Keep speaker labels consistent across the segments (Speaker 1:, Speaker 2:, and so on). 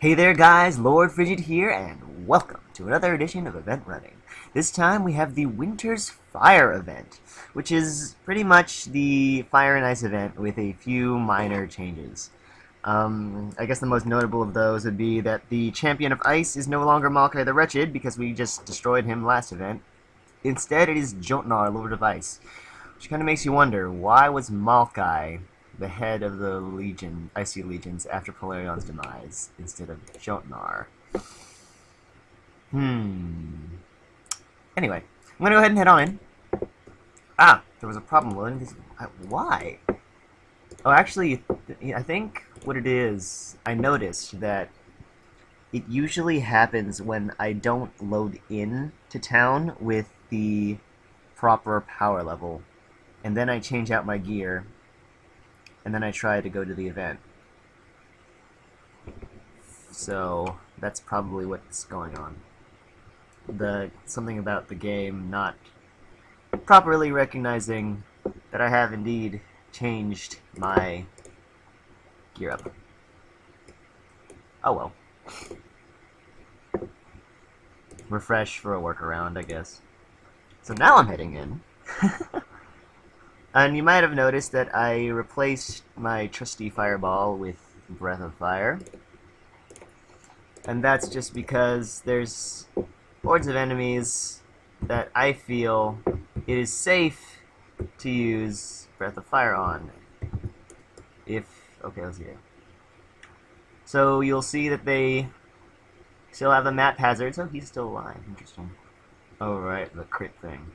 Speaker 1: Hey there guys, Lord Frigid here, and welcome to another edition of Event Running. This time we have the Winter's Fire event, which is pretty much the Fire and Ice event with a few minor changes. I guess the most notable of those would be that the Champion of Ice is no longer Maokai the Wretched, because we just destroyed him last event. Instead, it is Jotnar, Lord of Ice, which kind of makes you wonder, why was Maokai the head of the Legion, Icy Legions, after Polarion's demise, instead of Jotnar? Anyway, I'm gonna go ahead and head on in. There was a problem loading this. Why? Oh, actually, I think what it is, I noticed that it usually happens when I don't load in to town with the proper power level, and then I change out my gear, and then I try to go to the event. So that's probably what's going on. Something about the game not properly recognizing that I have indeed changed my gear up. Oh well. Refresh for a workaround, I guess. So now I'm heading in. And you might have noticed that I replaced my trusty fireball with Breath of Fire. And that's just because there's hordes of enemies that I feel it is safe to use Breath of Fire on. Okay, let's see here. So you'll see that they still have the map hazards. Oh, he's still alive. Interesting. Oh, right, the crit thing.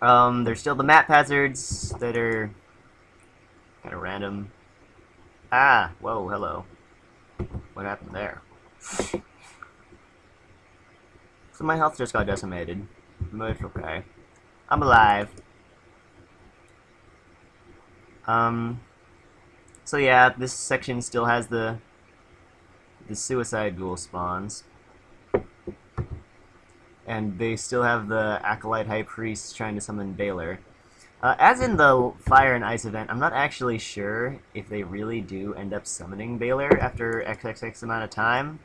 Speaker 1: There's still the map hazards that are kind of random. Whoa, hello. What happened there? So my health just got decimated. But it's okay. I'm alive. So yeah, this section still has the suicide ghoul spawns. And they still have the Acolyte High Priest trying to summon Baylor. As in the Fire and Ice event, I'm not actually sure if they really do end up summoning Baylor after XXX amount of time.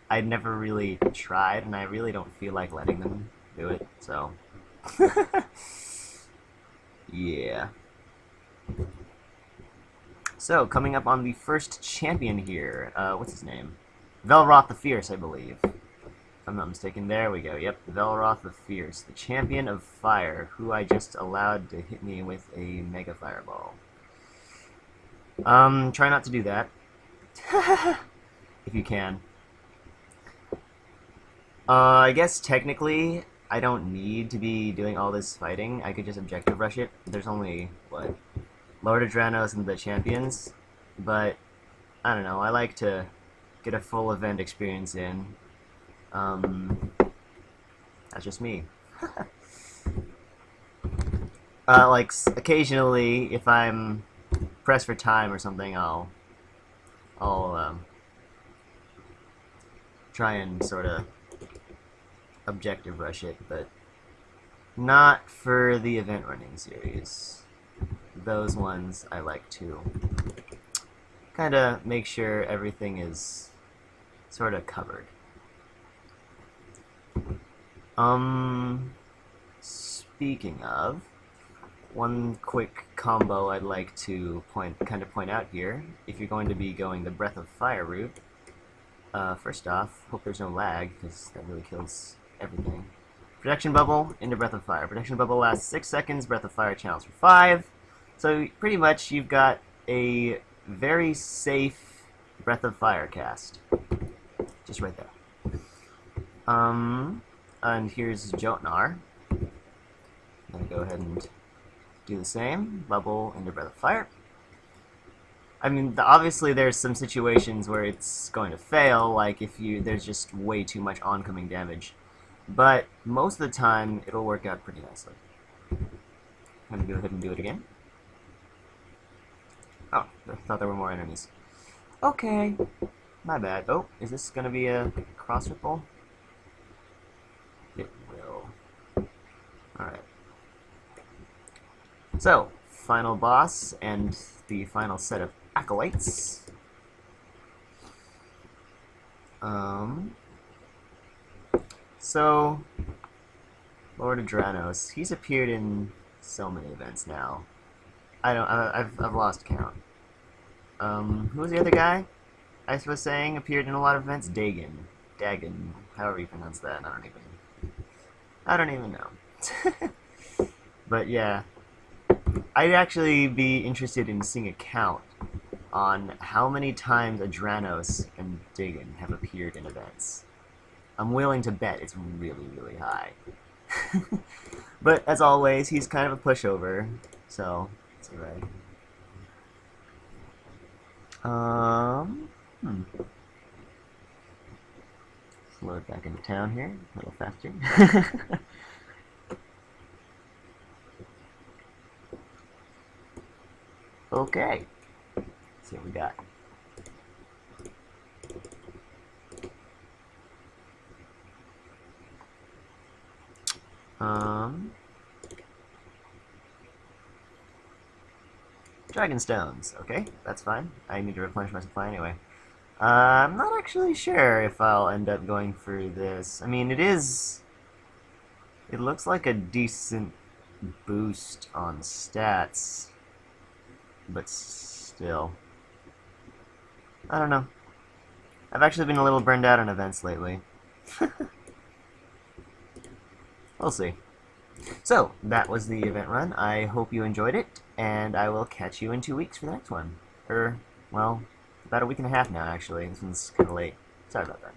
Speaker 1: I'd never really tried, and I really don't feel like letting them do it, so... yeah. So, coming up on the first champion here, what's his name? Velroth the Fierce, I believe. If I'm not mistaken, there we go. Yep, Velroth the Fierce, the champion of fire, who I just allowed to hit me with a mega fireball. Try not to do that. If you can. I guess technically, I don't need to be doing all this fighting. I could just objective rush it. There's only, what, Lord Adranos and the champions, but I don't know, I like to get a full event experience in. That's just me. Like, occasionally, if I'm pressed for time or something, I'll try and sort of objective rush it, but not for the event running series. Those ones I like to kind of make sure everything is sort of covered. Speaking of, one quick combo I'd like to point out here, if you're going to be going the Breath of Fire route, first off, hope there's no lag, because that really kills everything. Protection Bubble into Breath of Fire. Protection Bubble lasts 6 seconds, Breath of Fire channels for 5. So pretty much you've got a very safe Breath of Fire cast. Just right there. And here's Jotnar. I'm gonna go ahead and do the same. Bubble into Breath of Fire. I mean, obviously there's some situations where it's going to fail, like if there's just way too much oncoming damage. But most of the time, it'll work out pretty nicely. I'm gonna go ahead and do it again. Oh, I thought there were more enemies. Okay, my bad. Oh, is this gonna be a cross ripple? It will. Alright. So, final boss and the final set of acolytes. Um, so, Lord Adranos, he's appeared in so many events now. I've lost count. Who was the other guy I was saying appeared in a lot of events? Dagon, however you pronounce that, I don't even know. But yeah, I'd actually be interested in seeing a count on how many times Adranos and Dagon have appeared in events. I'm willing to bet it's really, really high. But as always, he's kind of a pushover, so it's alright. Hmm. Slow it back into town here, a little faster. Okay, let's see what we got. Dragon stones. Okay, that's fine. I need to replenish my supply anyway. I'm not actually sure if I'll end up going for this. I mean, it looks like a decent boost on stats, but still. I don't know. I've actually been a little burned out on events lately. We'll see. So, that was the event run. I hope you enjoyed it, and I will catch you in 2 weeks for the next one. Well, about a week and a half now, actually. This one's kind of late. Sorry about that.